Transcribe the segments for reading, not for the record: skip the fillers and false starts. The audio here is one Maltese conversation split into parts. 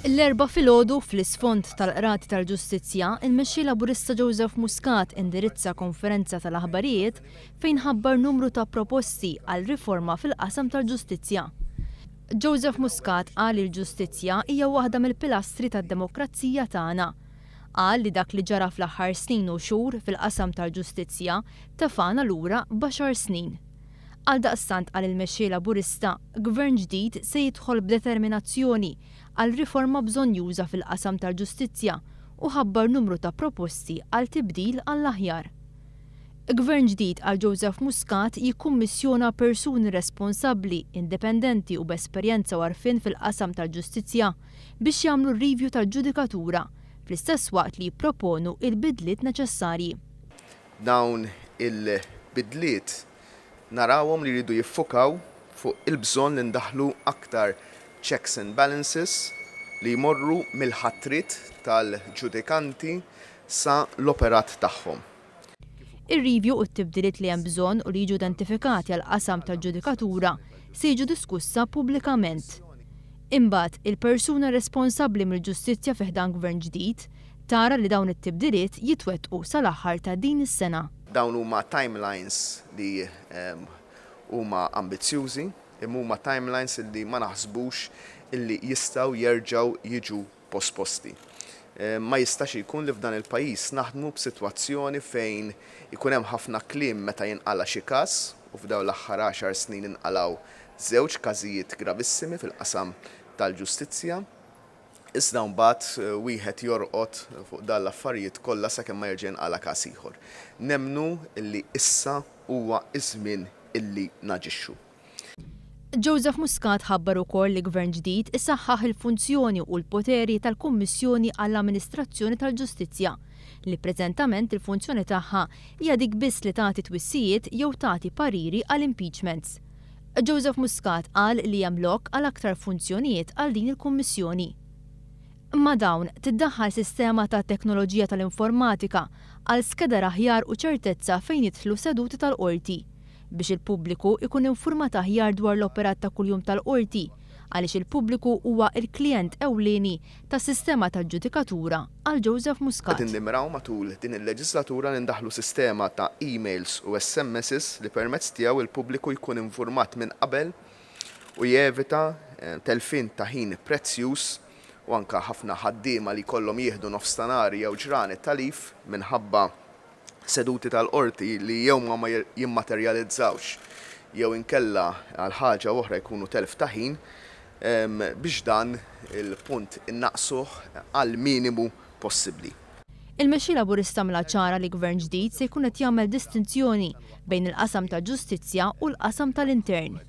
L-erba' filgħodu fl-isfond tal-Qrati tal-Ġustizzja, il-mexxej Laburista Joseph Muscat indirizza konferenza tal-aħbarijiet fejn ħabbar numru ta' proposti għal riforma fil-qasam tal-ġustizzja. Joseph Muscat qal li l-ġustizzja hija waħda mill-pilastri tad-demokrazija tagħna. Qal li dak li ġara fl-aħħar snin u xhur fil-qasam tal-ġustizzja tefana lura b'10 snin. Għaldaqstant qal il-mexxej Laburista, gvern ġdid se jidħol b'determinazzjoni għal riforma bżonn juża fil-qasam tal-ġustizzja u ħabbar numru ta' proposti għal tibdil għall-aħjar. Gvern ġdid għal Joseph Muscat jikkummissjona persuni responsabbli, indipendenti u b'esperjenza u għarfien fil-qasam tal-ġustizzja biex jagħmlu review tal-ġudikatura fl-istess waqt li jipproponu il-bidliet neċessarji. Dawn il-bidliet narawhom li jridu jiffokaw fuq il-bżonn li ndaħlu aktar checks and balances li jmorru mill-ħatrit tal-ġudikanti sa l-operat tagħhom. Ir-review u t-tibdiliet li hemm bżonn u li jiġu identifikati għal qasam tal-ġudikatura se jiġu diskussa pubblikament. Imbagħad il-persuna responsabbli mill-ġustizzja fih dan gvern ġdid tara li dawn it-tibdiliet jitwettqu sal-aħħar ta' din is-sena. Dawn huma timelines li huma ambizzjużi, imma huma timelines li ma naħsbux illi jistgħu jerġgħu jiġu posposti. Ma jistax ikun li f'dan il-pajjiż naħdmu b'sitwazzjoni fejn ikun hemm ħafna kliem meta jinqala xi każ u f'dawn l-aħħar 10 snin inqalgħu żewġ każijiet gravissimi fil-qasam tal-ġustizzja. Iżda mbagħad wieħed jorqod fuq dan l-affarijiet kollha sakemm ma jerġa' jinqala każ ieħor. Nemmnu illi issa huwa iż-żmien illi naġixxu. Joseph Muscat ħabbar ukoll li gvern ġdid isaħħaħ il-funzjoni u l-poteri tal-Kummissjoni għall-Amministrazzjoni tal-Ġustizzja li preżentament il-funzjoni tagħha hija dik biss li tagħti twissijiet jew tagħti pariri għal impeachments. Joseph Muscat qal li hemm lok għal aktar funzjonijiet għal din il-Kummissjoni. Ma dawn tiddaħħal sistema ta' teknoloġija tal-informatika għal skedar aħjar u ċertezza fejn jidħlu seduti tal-qorti biex il-pubbliku ikun informat aħjar dwar l-operat ta' kuljum tal-qorti għaliex il-pubbliku huwa il-klijent ewlieni tas-sistema tal-ġudikatura għal Joseph Muscat. Qed innimraw matul din il-leġislatura nindaħlu sistema ta' emails u SMSs li permezz tiegħu il-pubbliku jkun informat minn qabel u jevita telfin ta' ħin prezzjuż u anke ħafna ħaddiema li jkollhom jieħdu nofstanari jew ġranet talif minħabba seduti tal-qorti li jew ma jimmaterjalizzawx jew inkella għal ħaġa oħra jkunu telf ta' ħin biex dan il-punt innaqsuh għal minimu possibbli. Il-mexxej Laburista mela ċara li gvern ġdid se jkun qed jagħmel distinzjoni bejn il-qasam tal-ġustizzja u l-qasam tal-intern.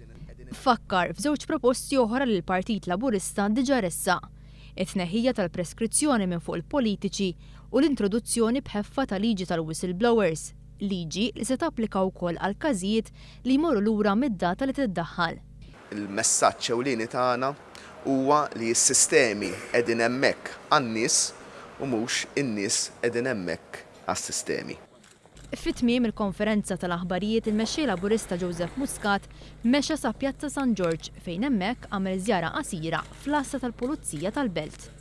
Fakkar f'żewġ proposti oħra li l-Partit Laburista diġà ressaq: it-tneħħija tal-preskrizzjoni minn fuq il-politiċi u l-introduzzjoni b'ħeffa ta' liġi tal-whistleblowers, liġi li se tapplika wkoll għal każijiet li jmorru lura mid-data li tiddaħħal. Il-messaġġ ewlieni tagħna huwa li s-sistemi qegħdin hemmhekk għan-nies u mhux in-nies qegħdin hemmhekk għas-sistemi. Fit-tmiem il-konferenza tal-aħbarijiet il-mexxej Laburista Joseph Muscat mexa sa Pjazza San George fejn hemmhekk għamel żjara qasira fl-asta tal-Pulizija tal-Belt.